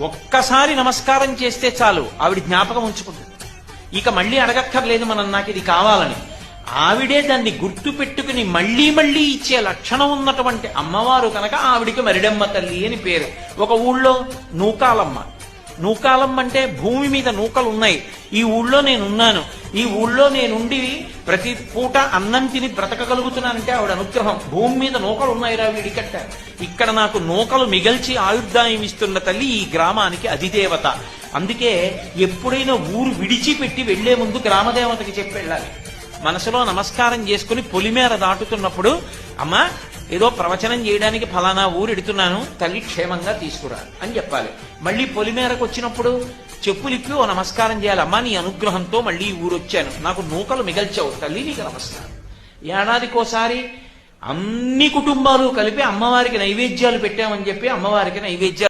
ఒక్కసారి నమస్కారం చేస్తే చాలు ఆవిడ జ్ఞాపకం ఉంచుకుంటుంది. ఇక మళ్ళీ అడగక్కర్లేదు మనం నాకు ఇది కావాలని. ఆవిడే దాన్ని గుర్తు పెట్టుకుని మళ్లీ మళ్లీ ఇచ్చే లక్షణం ఉన్నటువంటి అమ్మవారు కనుక ఆవిడికి మరిడమ్మ తల్లి అని పేరు. ఒక ఊళ్ళో నూకాలమ్మ. నూకాలమ్మ అంటే భూమి మీద నూకలు ఉన్నాయి, ఈ ఊళ్ళో నేనున్నాను, ఈ ఊళ్ళో నేనుండి ప్రతి పూట అన్నం తిని బ్రతకగలుగుతున్నానంటే ఆవిడ అనుగ్రహం. భూమి మీద నూకలు ఉన్నాయిరా వీడికట్ట, ఇక్కడ నాకు నూకలు మిగల్చి ఆయుర్దాయం ఇస్తున్న తల్లి ఈ గ్రామానికి అధిదేవత. అందుకే ఎప్పుడైనా ఊరు విడిచిపెట్టి వెళ్లే ముందు గ్రామదేవతకి చెప్పి వెళ్ళాలి. మనసులో నమస్కారం చేసుకుని పొలిమేర దాటుతున్నప్పుడు, అమ్మా ఏదో ప్రవచనం చేయడానికి ఫలానా ఊరు ఎడుతున్నాను, తల్లి క్షేమంగా తీసుకురా అని చెప్పాలి. మళ్ళీ పొలిమేరకు వచ్చినప్పుడు చెప్పులిప్పి ఓ నమస్కారం చేయాలి. అమ్మా నీ అనుగ్రహంతో మళ్ళీ ఈ ఊరు వచ్చాను, నాకు నూకలు మిగల్చావు తల్లి, నీకు నమస్కారం. ఏడాదికోసారి అన్ని కుటుంబాలు కలిపి అమ్మవారికి నైవేద్యాలు పెట్టామని చెప్పి అమ్మవారికి నైవేద్యాలు